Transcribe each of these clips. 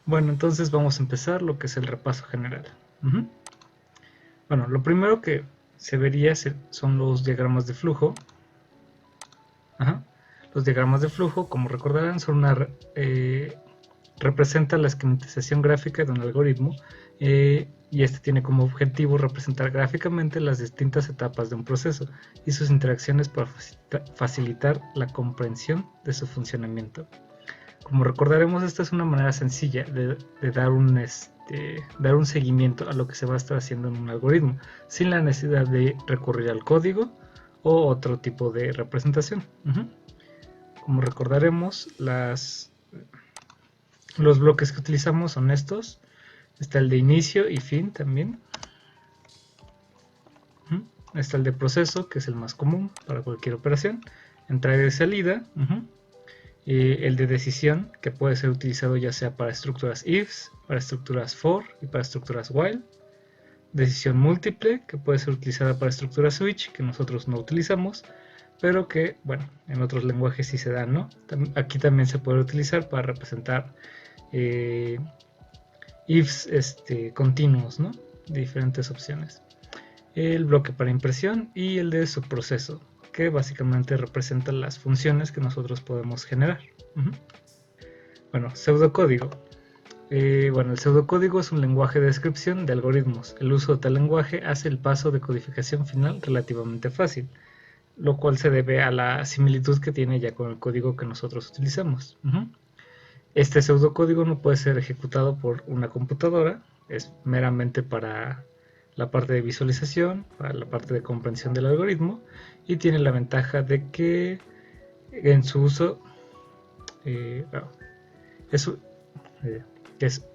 Bueno, entonces vamos a empezar lo que es el repaso general. Ujú. Bueno, lo primero que se vería son los diagramas de flujo. Ajá. Los diagramas de flujo, como recordarán, son representa la esquematización gráfica de un algoritmo y este tiene como objetivo representar gráficamente las distintas etapas de un proceso y sus interacciones para facilitar la comprensión de su funcionamiento. Como recordaremos, esta es una manera sencilla de dar un seguimiento a lo que se va a estar haciendo en un algoritmo, sin la necesidad de recurrir al código o otro tipo de representación. Como recordaremos, los bloques que utilizamos son estos. Está el de inicio y fin también. Está el de proceso, que es el más común para cualquier operación. Entrada y salida. El de decisión, que puede ser utilizado ya sea para estructuras ifs, para estructuras for y para estructuras while. Decisión múltiple, que puede ser utilizada para estructuras switch, que nosotros no utilizamos, pero que, bueno, en otros lenguajes sí se dan, ¿no? Aquí también se puede utilizar para representar ifs continuos, ¿no? De diferentes opciones. El bloque para impresión y el de subproceso, que básicamente representa las funciones que nosotros podemos generar. Bueno, pseudocódigo. El pseudocódigo es un lenguaje de descripción de algoritmos. El uso de tal lenguaje hace el paso de codificación final relativamente fácil, lo cual se debe a la similitud que tiene ya con el código que nosotros utilizamos. Este pseudocódigo no puede ser ejecutado por una computadora, es meramente para la parte de visualización, para la parte de comprensión del algoritmo, y tiene la ventaja de que en su uso es,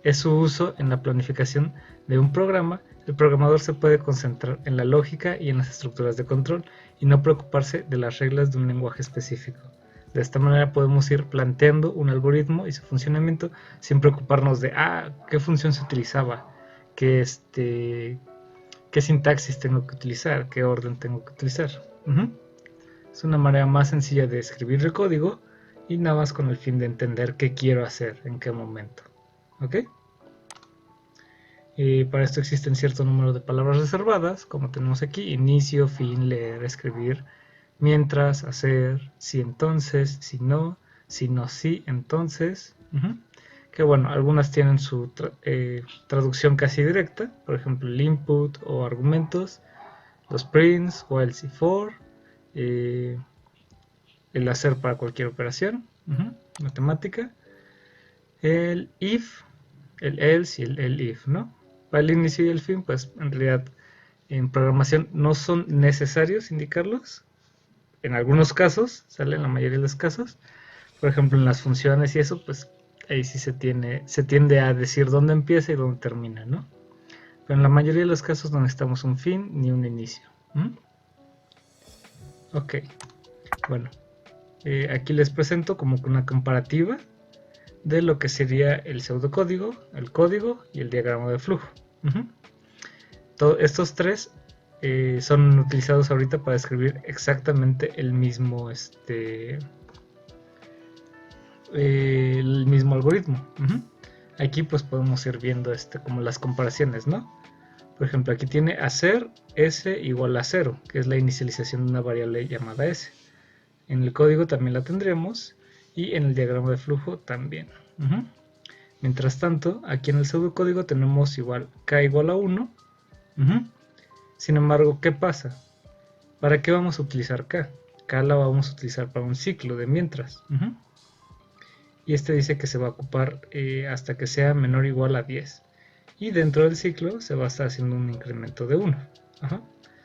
es su uso en la planificación de un programa. El programador se puede concentrar en la lógica y en las estructuras de control y no preocuparse de las reglas de un lenguaje específico. De esta manera podemos ir planteando un algoritmo y su funcionamiento sin preocuparnos de qué función se utilizaba, qué, qué sintaxis tengo que utilizar, qué orden tengo que utilizar. Es una manera más sencilla de escribir el código y nada más con el fin de entender qué quiero hacer, en qué momento. ¿Ok? Para esto existen cierto número de palabras reservadas, como tenemos aquí: inicio, fin, leer, escribir, mientras, hacer, si entonces, si no, sí, entonces. Que bueno, algunas tienen su traducción casi directa, por ejemplo el input o argumentos, los prints, whiles y for, el hacer para cualquier operación matemática, el if, el else y el if, ¿no? Para el inicio y el fin, pues en realidad en programación no son necesarios indicarlos. En algunos casos, sale en la mayoría de los casos. Por ejemplo, en las funciones y eso, pues ahí sí se tiende a decir dónde empieza y dónde termina, ¿no? Pero en la mayoría de los casos no necesitamos un fin ni un inicio. Ok, bueno, aquí les presento como una comparativa de lo que sería el pseudocódigo, el código y el diagrama de flujo. Estos tres son utilizados ahorita para describir exactamente el mismo algoritmo. Aquí pues podemos ir viendo como las comparaciones, ¿no? Por ejemplo, aquí tiene hacer s igual a 0, que es la inicialización de una variable llamada s. En el código también la tendremos y en el diagrama de flujo también. Mientras tanto, aquí en el pseudocódigo tenemos igual k igual a 1. Sin embargo, ¿qué pasa? ¿Para qué vamos a utilizar k? K la vamos a utilizar para un ciclo de mientras. Y este dice que se va a ocupar hasta que sea menor o igual a 10. Y dentro del ciclo se va a estar haciendo un incremento de 1.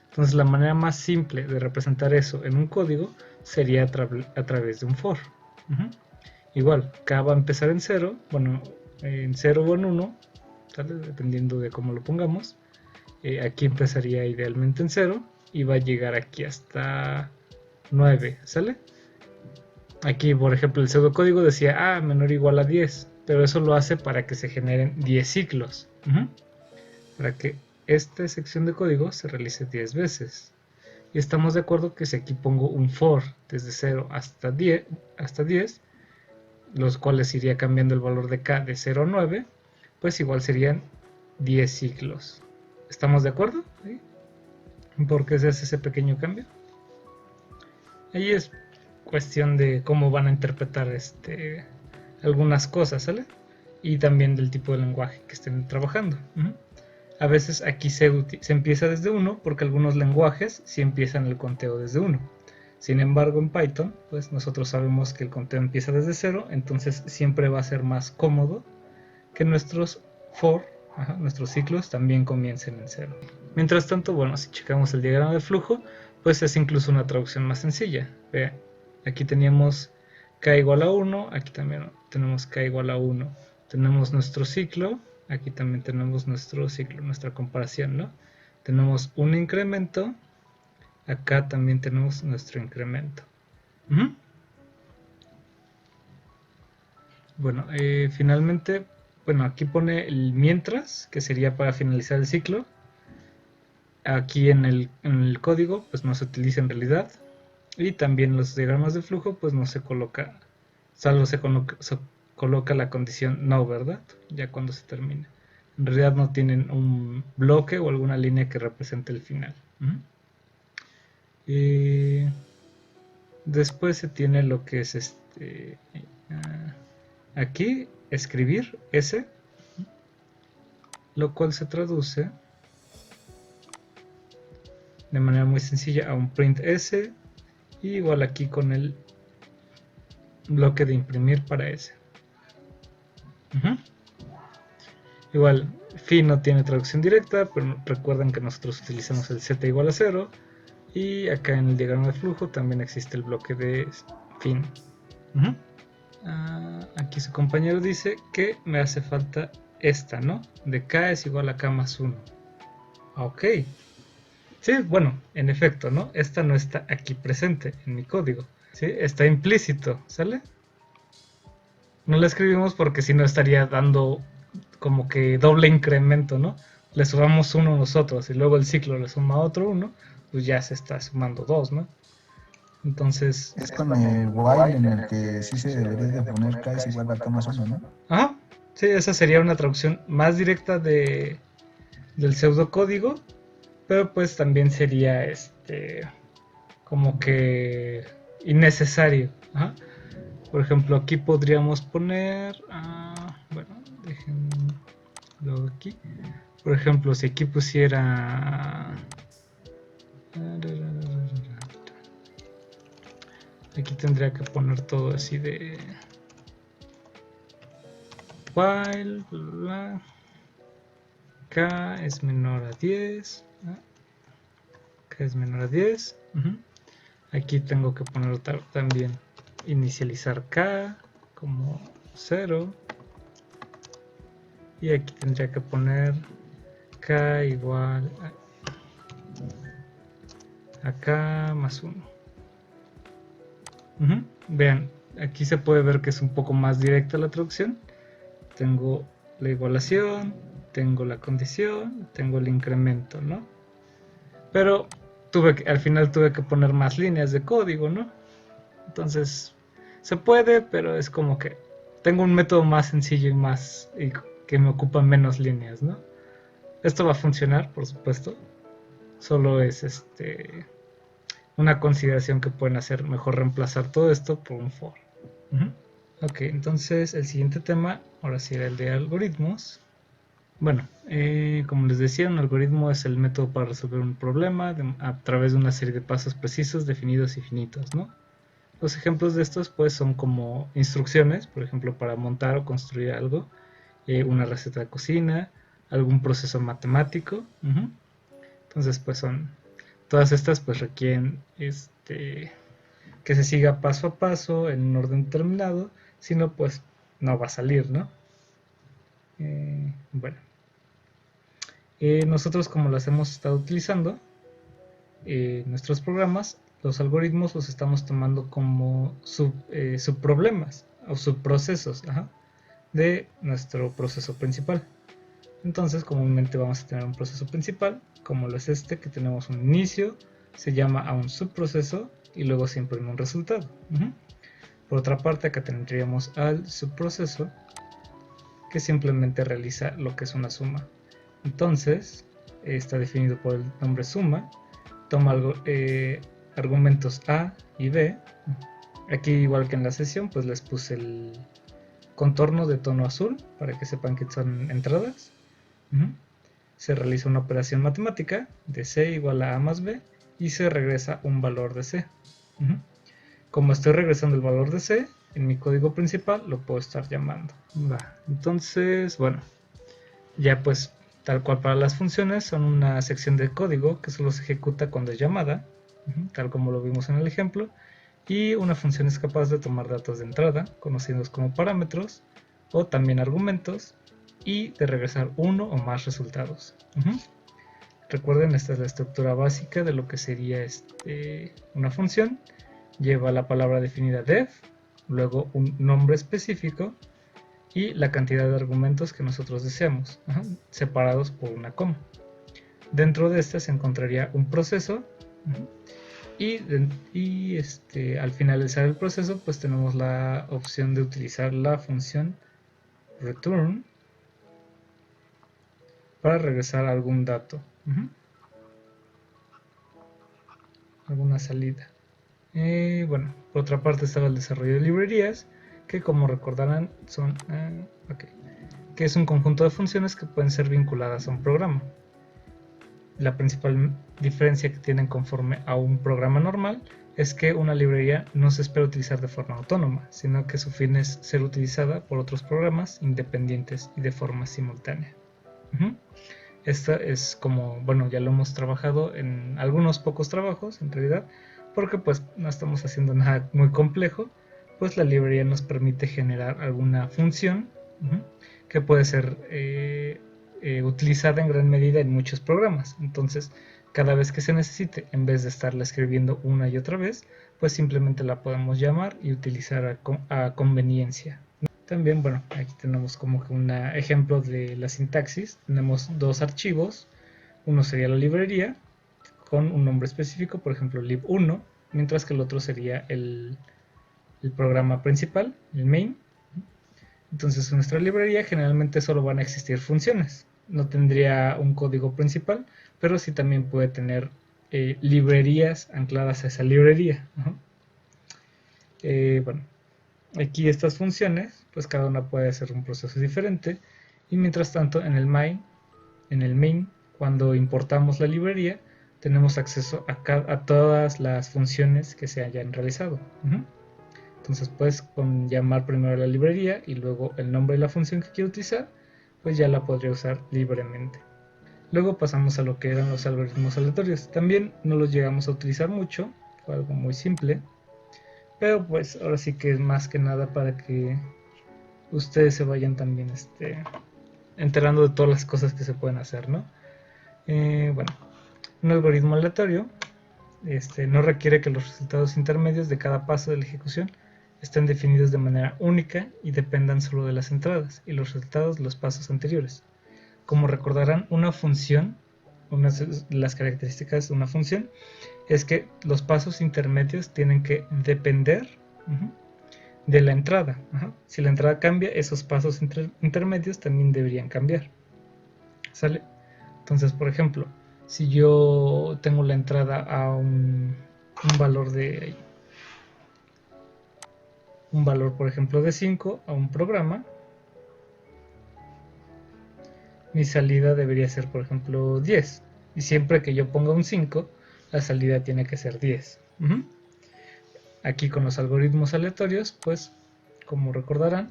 Entonces la manera más simple de representar eso en un código sería a través de un for. Igual, k va a empezar en 0, bueno, en 0 o en 1, ¿sale? Dependiendo de cómo lo pongamos. Aquí empezaría idealmente en 0 y va a llegar aquí hasta 9, ¿sale? Aquí, por ejemplo, el pseudocódigo decía menor o igual a 10, pero eso lo hace para que se generen 10 ciclos. Para que esta sección de código se realice 10 veces. Y estamos de acuerdo que si aquí pongo un for desde 0 hasta 10, los cuales iría cambiando el valor de k de 0 a 9, pues igual serían 10 ciclos. ¿Estamos de acuerdo? ¿Sí? ¿Por qué se hace ese pequeño cambio? Ahí es cuestión de cómo van a interpretar algunas cosas, ¿sale? Y también del tipo de lenguaje que estén trabajando. A veces aquí se empieza desde 1 porque algunos lenguajes sí empiezan el conteo desde 1. Sin embargo, en Python, pues nosotros sabemos que el conteo empieza desde 0, entonces siempre va a ser más cómodo que nuestros for, nuestros ciclos, también comiencen en 0. Mientras tanto, bueno, si checamos el diagrama de flujo, pues es incluso una traducción más sencilla. Vean, aquí teníamos k igual a 1, aquí también tenemos k igual a 1. Tenemos nuestro ciclo, aquí también tenemos nuestro ciclo, nuestra comparación, ¿no? Tenemos un incremento, acá también tenemos nuestro incremento. Bueno, finalmente, bueno, aquí pone el mientras, que sería para finalizar el ciclo. Aquí en el código, pues no se utiliza en realidad. Y también los diagramas de flujo, pues no se coloca, salvo se coloca la condición no, ¿verdad? Ya cuando se termina. En realidad no tienen un bloque o alguna línea que represente el final. Después se tiene lo que es aquí, escribir S, lo cual se traduce de manera muy sencilla a un print S, y igual aquí con el bloque de imprimir para S. Igual, fin no tiene traducción directa, pero recuerden que nosotros utilizamos el z igual a 0, y acá en el diagrama de flujo también existe el bloque de fin. Aquí su compañero dice que me hace falta esta, ¿no? De k es igual a k más 1. Ok. Sí, bueno, en efecto, ¿no? Esta no está aquí presente en mi código. ¿Sí? Está implícito, ¿sale? No la escribimos porque si no estaría dando como que doble incremento, ¿no? Le sumamos 1 nosotros y luego el ciclo le suma otro 1, pues ya se está sumando 2, ¿no? Entonces... Es con el while en el que sí se debería de poner k es igual a k más 1, ¿no? Ajá, sí, esa sería una traducción más directa del pseudocódigo, pero pues también sería como que innecesario. Ajá. Por ejemplo, aquí podríamos poner, bueno, déjenlo aquí. Por ejemplo, si aquí pusiera, aquí tendría que poner todo así de while, bla, k es menor a 10, k es menor a 10. Aquí tengo que poner también inicializar k como 0, y aquí tendría que poner k igual a k más 1. Vean, aquí se puede ver que es un poco más directa la traducción. Tengo la igualación, tengo la condición, tengo el incremento, ¿no? Pero al final tuve que poner más líneas de código, ¿no? Entonces, se puede, pero es como que tengo un método más sencillo y que me ocupa menos líneas, ¿no? Esto va a funcionar, por supuesto. Solo es una consideración que pueden hacer, mejor reemplazar todo esto por un for. Ok, entonces el siguiente tema ahora sí era el de algoritmos. Bueno, como les decía, un algoritmo es el método para resolver un problema a través de una serie de pasos precisos, definidos y finitos, ¿no? Los ejemplos de estos pues son como instrucciones, por ejemplo, para montar o construir algo, una receta de cocina, algún proceso matemático. Entonces pues son, todas estas pues requieren que se siga paso a paso en un orden determinado, si no pues no va a salir, ¿no? Bueno, nosotros como las hemos estado utilizando, nuestros programas, los algoritmos los estamos tomando como subproblemas o subprocesos de nuestro proceso principal. Entonces comúnmente vamos a tener un proceso principal, como lo es que tenemos un inicio, se llama a un subproceso y luego se imprime un resultado. Por otra parte, acá tendríamos al subproceso, que simplemente realiza lo que es una suma. Entonces, está definido por el nombre suma, toma argumentos A y B. Aquí, igual que en la sesión, pues les puse el contorno de tono azul para que sepan que son entradas. Se realiza una operación matemática de C igual a A más B y se regresa un valor de C. Como estoy regresando el valor de C, en mi código principal lo puedo estar llamando. Entonces, bueno, ya pues tal cual para las funciones son una sección de código que solo se ejecuta cuando es llamada, tal como lo vimos en el ejemplo, y una función es capaz de tomar datos de entrada, conocidos como parámetros, o también argumentos, y de regresar uno o más resultados. Recuerden, esta es la estructura básica de lo que sería una función. Lleva la palabra definida def, luego un nombre específico y la cantidad de argumentos que nosotros deseamos, separados por una coma. Dentro de este se encontraría un proceso y al finalizar el proceso pues tenemos la opción de utilizar la función return para regresar algún dato, alguna salida. Bueno, por otra parte estaba el desarrollo de librerías, que como recordarán son que es un conjunto de funciones que pueden ser vinculadas a un programa. La principal diferencia que tienen conforme a un programa normal es que una librería no se espera utilizar de forma autónoma, sino que su fin es ser utilizada por otros programas independientes y de forma simultánea. Esta es como, bueno, ya lo hemos trabajado en algunos pocos trabajos en realidad, porque pues no estamos haciendo nada muy complejo, pues la librería nos permite generar alguna función que puede ser utilizada en gran medida en muchos programas. Entonces, cada vez que se necesite, en vez de estarla escribiendo una y otra vez, pues simplemente la podemos llamar y utilizar a conveniencia. También, bueno, aquí tenemos como que un ejemplo de la sintaxis. Tenemos dos archivos. Uno sería la librería con un nombre específico, por ejemplo lib1, mientras que el otro sería el programa principal, el main. Entonces en nuestra librería generalmente solo van a existir funciones. No tendría un código principal, pero sí también puede tener librerías ancladas a esa librería. Bueno, aquí estas funciones, pues cada una puede hacer un proceso diferente. Y mientras tanto en el main, cuando importamos la librería, tenemos acceso a todas las funciones que se hayan realizado. Entonces pues con llamar primero la librería y luego el nombre de la función que quiero utilizar, pues ya la podría usar libremente. Luego pasamos a lo que eran los algoritmos aleatorios. También no los llegamos a utilizar mucho, fue algo muy simple, pero pues ahora sí que es más que nada para que ustedes se vayan también enterando de todas las cosas que se pueden hacer, ¿no? Bueno, un algoritmo aleatorio no requiere que los resultados intermedios de cada paso de la ejecución estén definidos de manera única y dependan solo de las entradas y los resultados de los pasos anteriores. Como recordarán, una función, una de las características de una función es que los pasos intermedios tienen que depender de la entrada. Si la entrada cambia, esos pasos intermedios también deberían cambiar. ¿Sale? Entonces, por ejemplo, si yo tengo la entrada a un valor por ejemplo de 5 a un programa, mi salida debería ser por ejemplo 10, y siempre que yo ponga un 5 la salida tiene que ser 10. Aquí con los algoritmos aleatorios, pues como recordarán,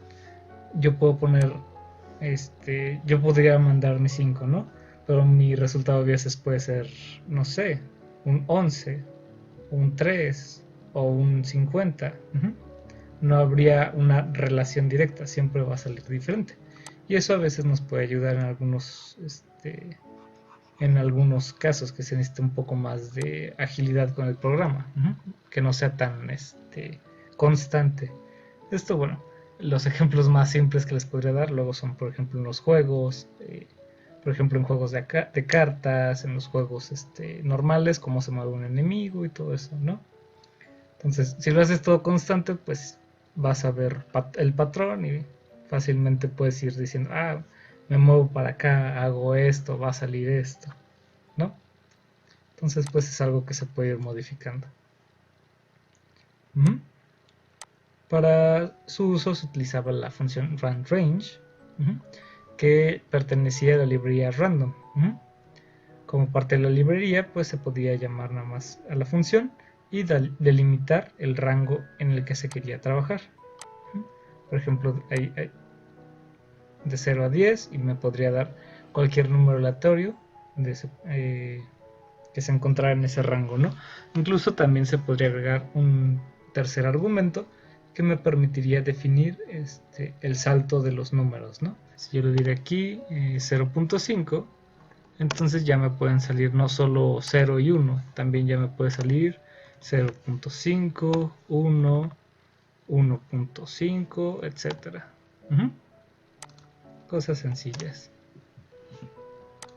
yo puedo poner yo podría mandar mi 5, ¿no? Pero mi resultado a veces puede ser, no sé, un 11, un 3 o un 50. No habría una relación directa, siempre va a salir diferente. Y eso a veces nos puede ayudar en algunos casos que se necesita un poco más de agilidad con el programa, que no sea tan constante. Esto, bueno, los ejemplos más simples que les podría dar luego son, por ejemplo, en los juegos, por ejemplo, en juegos de cartas, en los juegos normales, cómo se mueve un enemigo y todo eso, ¿no? Entonces, si lo haces todo constante, pues vas a ver el patrón y fácilmente puedes ir diciendo, me muevo para acá, hago esto, va a salir esto, ¿no? Entonces pues es algo que se puede ir modificando. Para su uso se utilizaba la función randRange, que pertenecía a la librería random. Como parte de la librería, pues se podía llamar nada más a la función y delimitar el rango en el que se quería trabajar. Por ejemplo, hay de 0 a 10 y me podría dar cualquier número aleatorio que se encontrara en ese rango, ¿no? Incluso también se podría agregar un tercer argumento que me permitiría definir el salto de los números, ¿no? Si yo le diré aquí 0.5, entonces ya me pueden salir no solo 0 y 1, también ya me puede salir 0.5, 1, 1.5, etcétera. Cosas sencillas.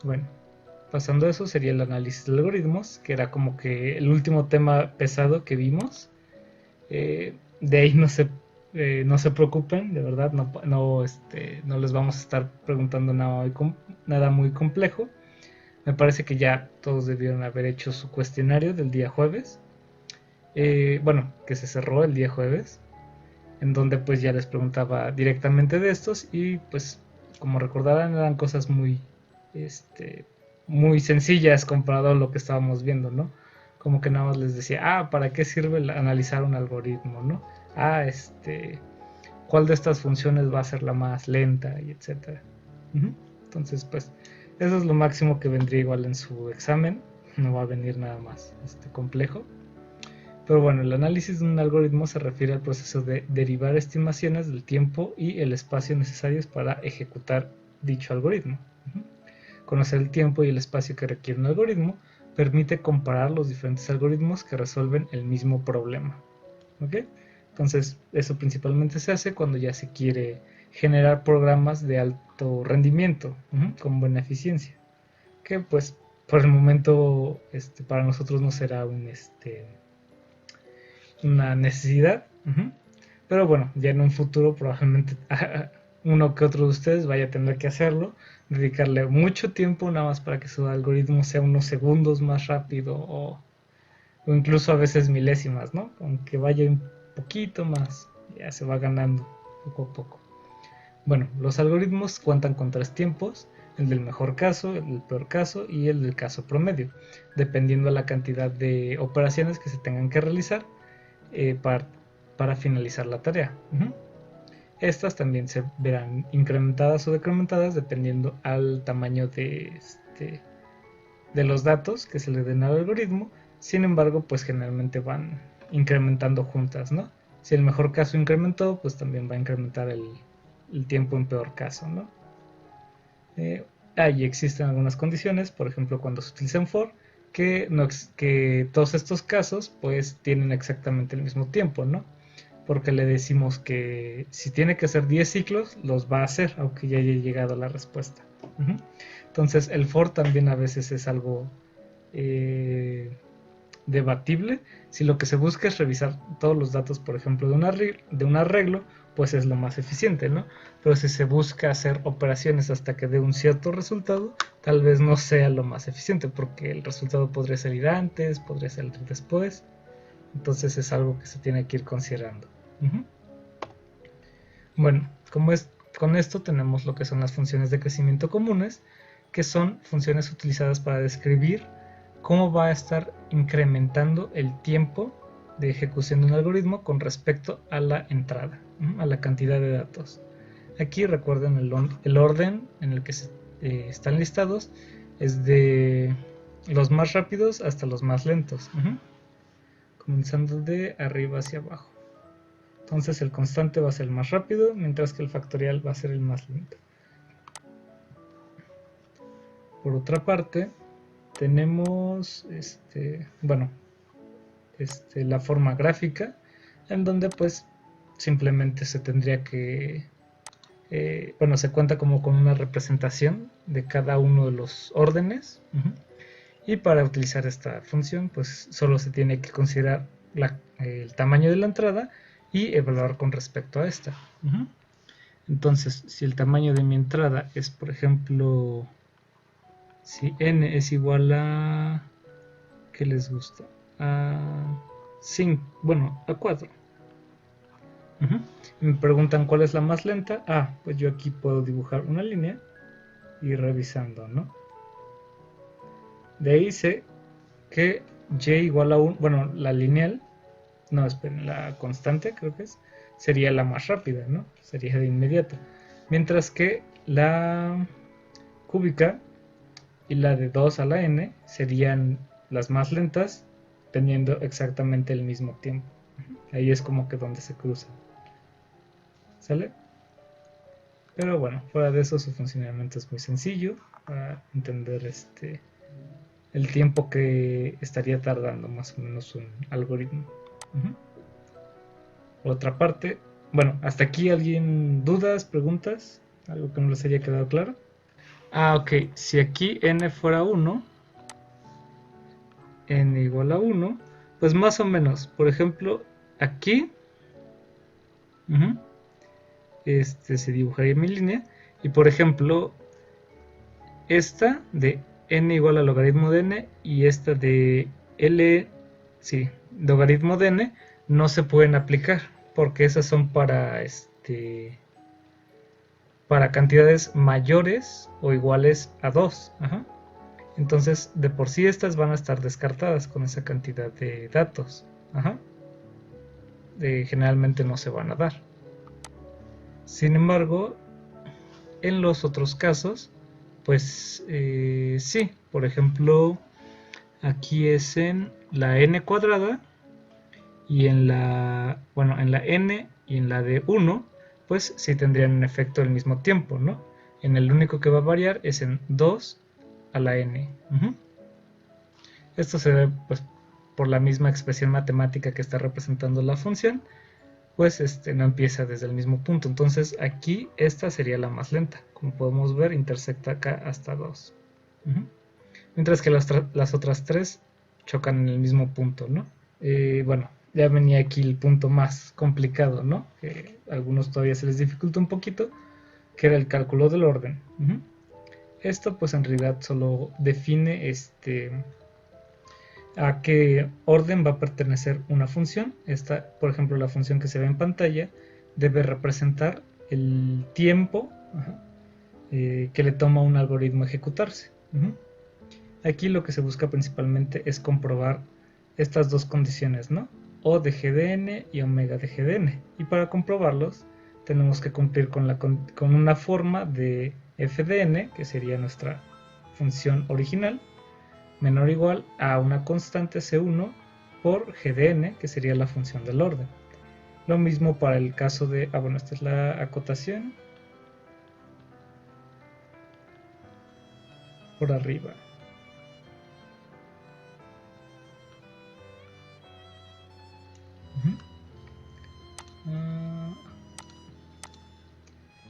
Bueno, pasando a eso sería el análisis de algoritmos, que era como que el último tema pesado que vimos. De ahí no se preocupen, de verdad, no les vamos a estar preguntando nada muy complejo. Me parece que ya todos debieron haber hecho su cuestionario del día jueves. Bueno, que se cerró el día jueves, en donde pues ya les preguntaba directamente de estos y pues como recordarán eran cosas muy sencillas comparado a lo que estábamos viendo, ¿no? Como que nada más les decía, ¿para qué sirve analizar un algoritmo, no? ¿Cuál de estas funciones va a ser la más lenta? Y etcétera. Entonces, pues, eso es lo máximo que vendría igual en su examen. No va a venir nada más complejo. Pero bueno, el análisis de un algoritmo se refiere al proceso de derivar estimaciones del tiempo y el espacio necesarios para ejecutar dicho algoritmo. Conocer el tiempo y el espacio que requiere un algoritmo permite comparar los diferentes algoritmos que resuelven el mismo problema. ¿Okay? Entonces, eso principalmente se hace cuando ya se quiere generar programas de alto rendimiento, con buena eficiencia. Que pues por el momento para nosotros no será una necesidad, pero bueno, ya en un futuro probablemente uno que otro de ustedes vaya a tener que hacerlo, dedicarle mucho tiempo nada más para que su algoritmo sea unos segundos más rápido o incluso a veces milésimas, ¿no? Aunque vaya un poquito más, ya se va ganando poco a poco. Bueno, los algoritmos cuentan con 3 tiempos, el del mejor caso, el del peor caso y el del caso promedio, dependiendo de la cantidad de operaciones que se tengan que realizar para finalizar la tarea. Estas también se verán incrementadas o decrementadas dependiendo al tamaño de los datos que se le den al algoritmo. Sin embargo, pues generalmente van incrementando juntas, ¿no? Si el mejor caso incrementó, pues también va a incrementar el tiempo en peor caso, ¿no? Y existen algunas condiciones, por ejemplo, cuando se utilizan for, que todos estos casos pues tienen exactamente el mismo tiempo, ¿no? Porque le decimos que si tiene que hacer 10 ciclos, los va a hacer, aunque ya haya llegado la respuesta. Entonces el for también a veces es algo debatible. Si lo que se busca es revisar todos los datos, por ejemplo, de un arreglo, pues es lo más eficiente, ¿no? Pero si se busca hacer operaciones hasta que dé un cierto resultado, tal vez no sea lo más eficiente, porque el resultado podría salir antes, podría salir después. Entonces es algo que se tiene que ir considerando. Bueno, con esto tenemos lo que son las funciones de crecimiento comunes, que son funciones utilizadas para describir cómo va a estar incrementando el tiempo de ejecución de un algoritmo con respecto a la entrada, a la cantidad de datos. Aquí recuerden el orden en el que están listados es de los más rápidos hasta los más lentos, comenzando de arriba hacia abajo. Entonces el constante va a ser el más rápido, mientras que el factorial va a ser el más lento. Por otra parte, tenemos la forma gráfica, en donde pues simplemente se tendría que se cuenta como con una representación de cada uno de los órdenes, y para utilizar esta función pues solo se tiene que considerar el tamaño de la entrada y evaluar con respecto a esta. Entonces, si el tamaño de mi entrada es, por ejemplo, si n es igual a... ¿qué les gusta? A 5, bueno, a 4. Me preguntan cuál es la más lenta. Pues yo aquí puedo dibujar una línea y revisando, ¿no? De ahí sé que y igual a 1, bueno, la lineal, no, esperen, la constante creo que sería la más rápida, ¿no? Sería de inmediato. Mientras que la cúbica y la de 2 a la n serían las más lentas, teniendo exactamente el mismo tiempo. Ahí es como que donde se cruzan. ¿Sale? Pero bueno, fuera de eso su funcionamiento es muy sencillo para entender el tiempo que estaría tardando más o menos un algoritmo. Por otra parte, bueno, hasta aquí alguien dudas, preguntas, algo que no les haya quedado claro. Ok, si aquí n fuera 1, n igual a 1, pues más o menos, por ejemplo, aquí se dibujaría mi línea y por ejemplo esta de n igual al logaritmo de n y esta de logaritmo de n no se pueden aplicar porque esas son para cantidades mayores o iguales a 2. Entonces de por sí estas van a estar descartadas con esa cantidad de datos. Generalmente no se van a dar. Sin embargo, en los otros casos, pues sí, por ejemplo, aquí es en la n cuadrada y en la n y en la de 1, pues sí tendrían en efecto el mismo tiempo, ¿no? En el único que va a variar es en 2 a la n. Esto se ve pues por la misma expresión matemática que está representando la función, pues no empieza desde el mismo punto. Entonces aquí esta sería la más lenta. Como podemos ver, intersecta acá hasta 2. Mientras que las otras 3 chocan en el mismo punto, ¿no? Bueno, ya venía aquí el punto más complicado, ¿no? Que a algunos todavía se les dificulta un poquito, que era el cálculo del orden. Esto pues en realidad solo define a qué orden va a pertenecer una función. Esta, por ejemplo, la función que se ve en pantalla debe representar el tiempo que le toma a un algoritmo ejecutarse. Aquí lo que se busca principalmente es comprobar estas dos condiciones, ¿no? O de g de n y omega de g de n. Y para comprobarlos tenemos que cumplir con una forma de f de n, que sería nuestra función original, menor o igual a una constante c1 por g de n, que sería la función del orden. Lo mismo para el caso de... bueno, esta es la acotación por arriba.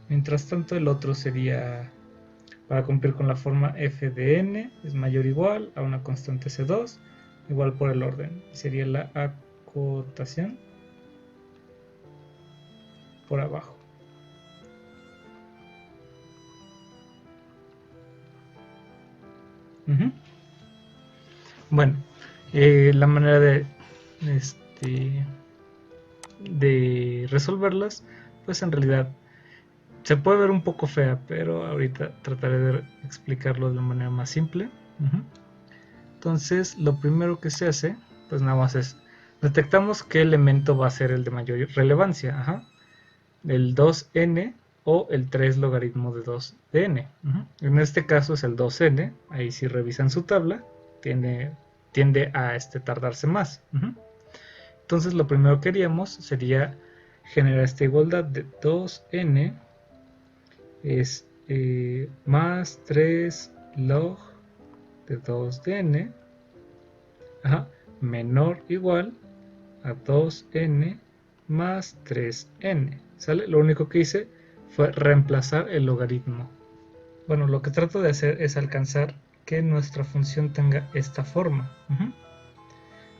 Mientras tanto el otro sería para cumplir con la forma f de n es mayor o igual a una constante c2 igual por el orden. Sería la acotación por abajo. Bueno, la manera de resolverlas, pues en realidad se puede ver un poco fea, pero ahorita trataré de explicarlo de la manera más simple. Entonces, lo primero que se hace, pues nada más es, detectamos qué elemento va a ser el de mayor relevancia, el 2n o el 3 logaritmo de 2 de n. En este caso es el 2n, ahí si revisan su tabla, tiende a tardarse más. Entonces lo primero que haríamos sería generar esta igualdad de 2n es más 3 log de 2 de n menor o igual a 2n más 3n. ¿Sale? Lo único que hice fue reemplazar el logaritmo. Bueno, lo que trato de hacer es alcanzar que nuestra función tenga esta forma.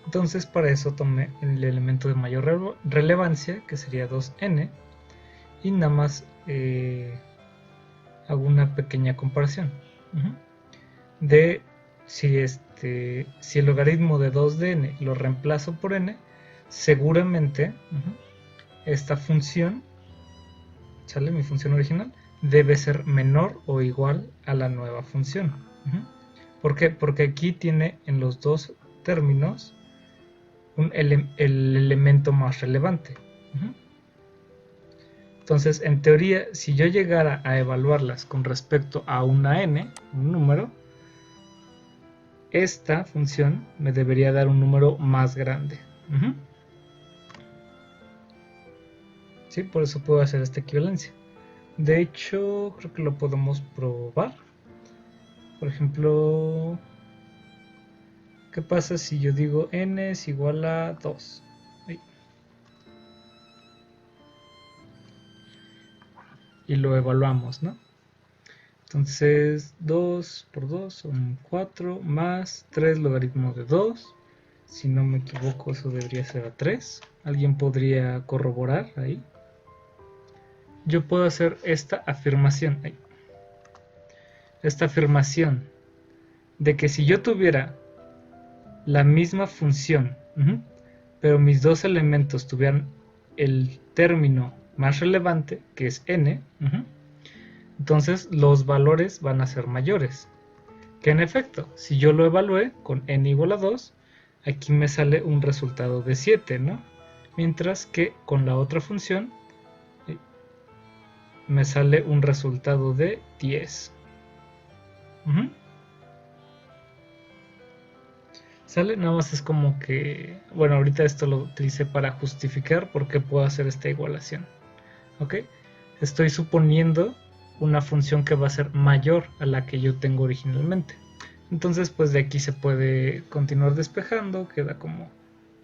Entonces para eso tomé el elemento de mayor relevancia, que sería 2n, y nada más hago una pequeña comparación de si el logaritmo de 2 de n lo reemplazo por n, seguramente esta función, ¿sale? Mi función original debe ser menor o igual a la nueva función. ¿Por qué? Porque aquí tiene en los dos términos el elemento más relevante. Entonces, en teoría, si yo llegara a evaluarlas con respecto a una n, un número, esta función me debería dar un número más grande. ¿Sí? Por eso puedo hacer esta equivalencia. De hecho, creo que lo podemos probar. Por ejemplo, ¿qué pasa si yo digo n es igual a 2? Y lo evaluamos, ¿no? Entonces 2 por 2 son 4 más 3 logaritmo de 2. Si no me equivoco, eso debería ser a 3. ¿Alguien podría corroborar ahí? Yo puedo hacer esta afirmación. Esta afirmación de que si yo tuviera la misma función, pero mis dos elementos tuvieran el término más relevante, que es n, entonces los valores van a ser mayores. Que en efecto, si yo lo evalué con n igual a 2, aquí me sale un resultado de 7, ¿no? Mientras que con la otra función me sale un resultado de 10. ¿Sale? Nada más es como que, bueno, ahorita esto lo utilicé para justificar por qué puedo hacer esta igualación. ¿Ok? Estoy suponiendo una función que va a ser mayor a la que yo tengo originalmente. Entonces, pues de aquí se puede continuar despejando, queda como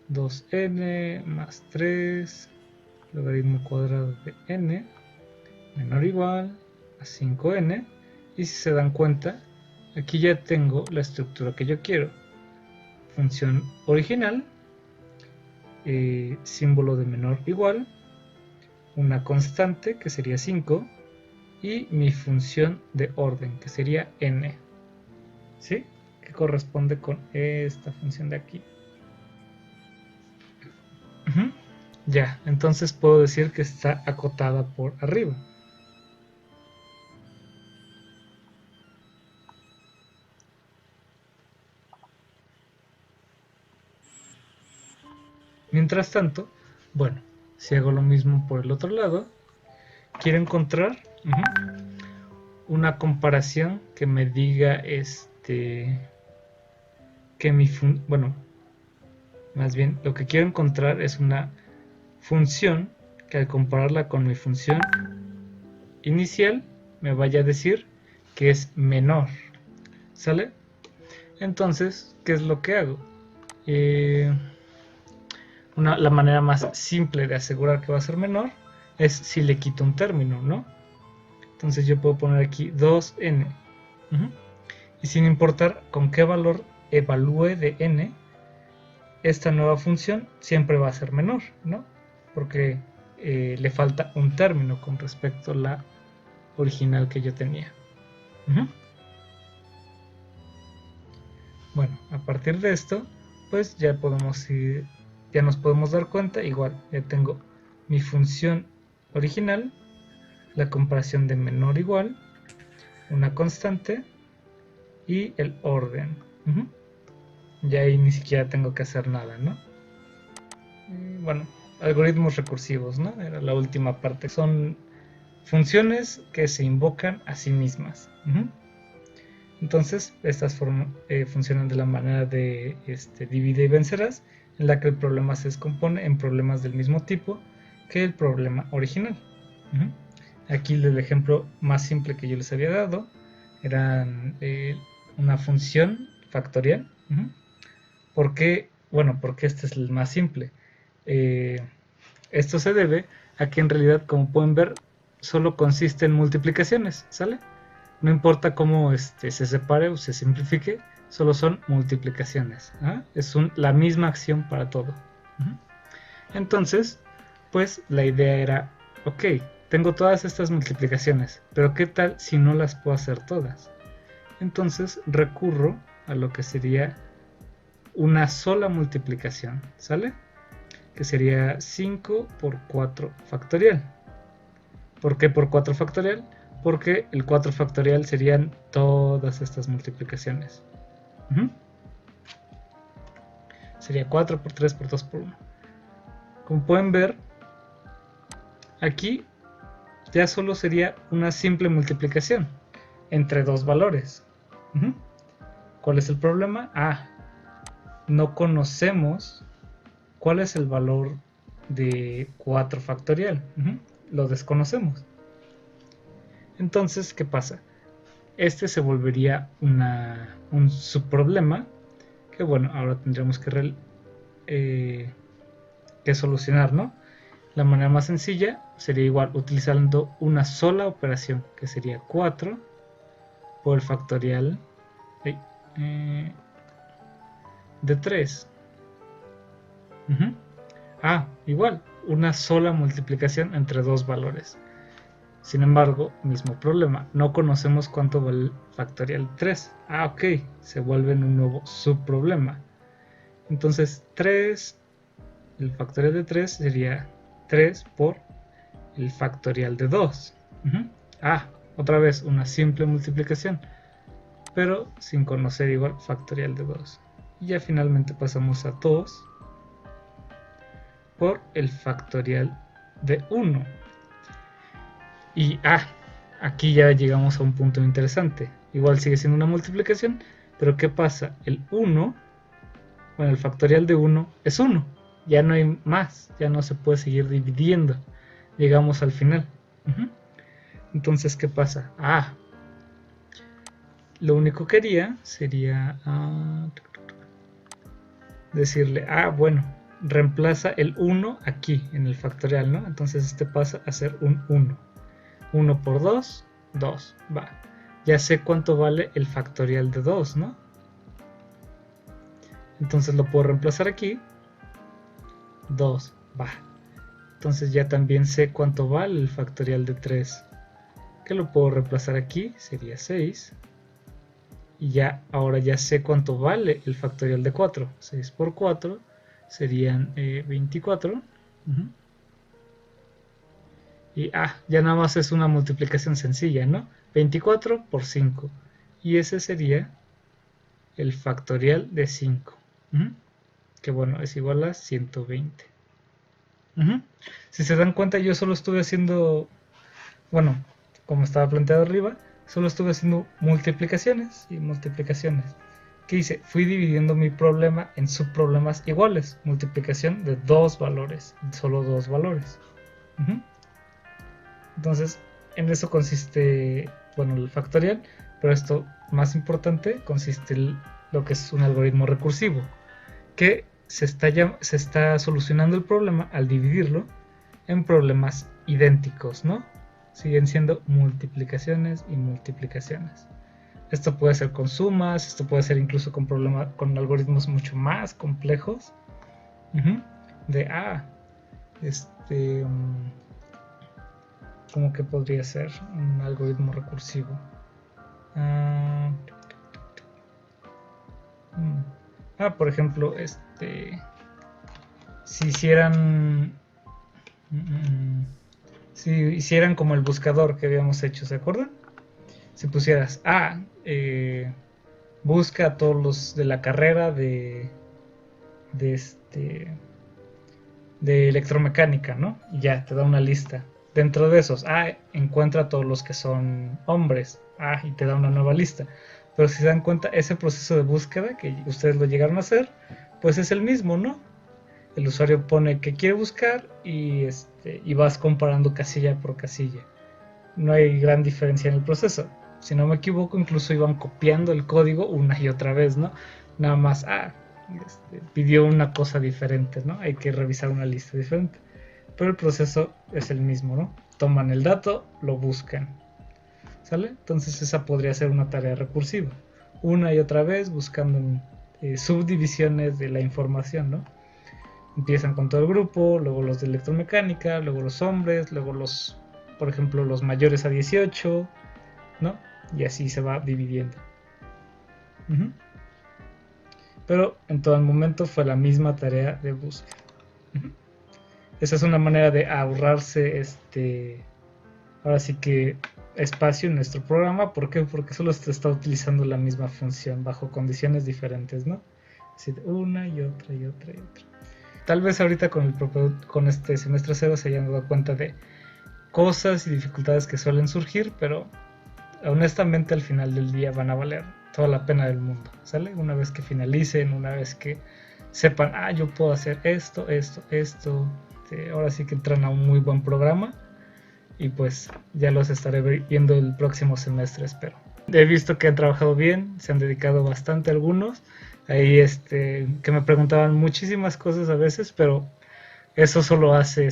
2n más 3 logaritmo cuadrado de n menor o igual a 5n, y si se dan cuenta, aquí ya tengo la estructura que yo quiero. Función original, símbolo de menor o igual, una constante que sería 5 y mi función de orden que sería n, ¿sí? Que corresponde con esta función de aquí. Ya, entonces puedo decir que está acotada por arriba. Mientras tanto, bueno, si hago lo mismo por el otro lado, quiero encontrar una comparación que me diga que bueno, más bien lo que quiero encontrar es una función que al compararla con mi función inicial me vaya a decir que es menor, ¿sale? Entonces, ¿qué es lo que hago? La manera más simple de asegurar que va a ser menor es si le quito un término, ¿no? Entonces yo puedo poner aquí 2n. Y sin importar con qué valor evalúe de n, esta nueva función siempre va a ser menor, ¿no? Porque le falta un término con respecto a la original que yo tenía. Bueno, a partir de esto, pues ya nos podemos dar cuenta, igual, ya tengo mi función original, la comparación de menor o igual, una constante y el orden. Ya ahí ni siquiera tengo que hacer nada, ¿no? Bueno, algoritmos recursivos, ¿no? Era la última parte. Son funciones que se invocan a sí mismas. Entonces, estas funcionan de la manera de divide y vencerás, en la que el problema se descompone en problemas del mismo tipo que el problema original. Aquí el ejemplo más simple que yo les había dado era una función factorial. ¿Por qué? Bueno, porque este es el más simple. Esto se debe a que en realidad, como pueden ver, solo consiste en multiplicaciones, ¿sale? No importa cómo se separe o se simplifique, solo son multiplicaciones. Es la misma acción para todo. Entonces, pues la idea era, ok, tengo todas estas multiplicaciones, pero ¿qué tal si no las puedo hacer todas? Entonces recurro a lo que sería una sola multiplicación, ¿sale? Que sería 5 por 4 factorial. ¿Por qué por 4 factorial? Porque el 4 factorial serían todas estas multiplicaciones. Sería 4 por 3 por 2 por 1. Como pueden ver, aquí ya solo sería una simple multiplicación entre dos valores. ¿Cuál es el problema? No conocemos cuál es el valor de 4 factorial. Lo desconocemos. Entonces, ¿qué pasa? Este se volvería un subproblema que, bueno, ahora tendremos que solucionar, ¿no? La manera más sencilla sería igual utilizando una sola operación, que sería 4 por el factorial de 3. Igual, una sola multiplicación entre dos valores. Sin embargo, mismo problema, no conocemos cuánto vale el factorial de 3. Ok, se vuelve en un nuevo subproblema. Entonces 3, el factorial de 3 sería 3 por el factorial de 2. Otra vez una simple multiplicación, pero sin conocer igual factorial de 2. Y ya finalmente pasamos a 2 por el factorial de 1. Y aquí ya llegamos a un punto interesante. Igual sigue siendo una multiplicación, pero ¿qué pasa? El 1, bueno, el factorial de 1 es 1. Ya no hay más, ya no se puede seguir dividiendo. Llegamos al final. Entonces, ¿qué pasa? Lo único que haría sería decirle, bueno, reemplaza el 1 aquí en el factorial, ¿no? Entonces este pasa a ser un 1. 1 por 2, 2, va. Ya sé cuánto vale el factorial de 2, ¿no? Entonces lo puedo reemplazar aquí. 2, va. Entonces ya también sé cuánto vale el factorial de 3. Que lo puedo reemplazar aquí, sería 6. Y ya, ahora ya sé cuánto vale el factorial de 4. 6 por 4 serían 24. Y ya nada más es una multiplicación sencilla, ¿no? 24 por 5. Y ese sería el factorial de 5. Que bueno, es igual a 120. Si se dan cuenta, yo solo estuve haciendo, bueno, como estaba planteado arriba, solo estuve haciendo multiplicaciones y multiplicaciones. ¿Qué hice? Fui dividiendo mi problema en subproblemas iguales. Multiplicación de dos valores, solo dos valores. Entonces, en eso consiste, bueno, el factorial, pero esto más importante consiste en lo que es un algoritmo recursivo, que se está solucionando el problema al dividirlo en problemas idénticos, ¿no? Siguen siendo multiplicaciones y multiplicaciones. Esto puede ser con sumas, esto puede ser incluso con algoritmos mucho más complejos. ¿Cómo que podría ser un algoritmo recursivo? Por ejemplo, si hicieran como el buscador que habíamos hecho, ¿se acuerdan? Si pusieras busca a todos los de la carrera de electromecánica, ¿no? Y ya te da una lista. Dentro de esos, encuentra a todos los que son hombres, y te da una nueva lista. Pero si se dan cuenta, ese proceso de búsqueda que ustedes lo llegaron a hacer, pues es el mismo, ¿no? El usuario pone que quiere buscar y vas comparando casilla por casilla. No hay gran diferencia en el proceso. Si no me equivoco, incluso iban copiando el código una y otra vez, ¿no? Nada más, pidió una cosa diferente, ¿no? Hay que revisar una lista diferente. Pero el proceso es el mismo, ¿no? Toman el dato, lo buscan. ¿sale? Entonces esa podría ser una tarea recursiva, una y otra vez buscando subdivisiones de la información, ¿no? Empiezan con todo el grupo, luego los de electromecánica, luego los hombres, luego los, por ejemplo, los mayores a 18, ¿no? Y así se va dividiendo. Pero en todo el momento fue la misma tarea de búsqueda. Esa es una manera de ahorrarse ahora sí que espacio en nuestro programa. ¿Por qué? Porque solo se está utilizando la misma función bajo condiciones diferentes, ¿no? Así de una y otra y otra y otra. Tal vez ahorita con este semestre cero se hayan dado cuenta de cosas y dificultades que suelen surgir, pero honestamente al final del día van a valer toda la pena del mundo, ¿sale? Una vez que finalicen, una vez que sepan, yo puedo hacer esto, ahora sí que entran a un muy buen programa y pues ya los estaré viendo el próximo semestre, espero. He visto que han trabajado bien, se han dedicado bastante algunos, ahí que me preguntaban muchísimas cosas a veces, pero eso solo hace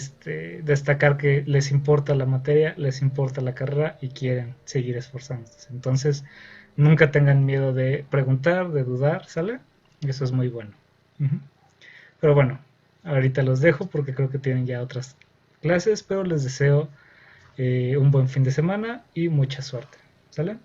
destacar que les importa la materia, les importa la carrera y quieren seguir esforzándose. Entonces, nunca tengan miedo de preguntar, de dudar, ¿sale? Eso es muy bueno. Pero bueno, ahorita los dejo porque creo que tienen ya otras clases, pero les deseo un buen fin de semana y mucha suerte, ¿sale?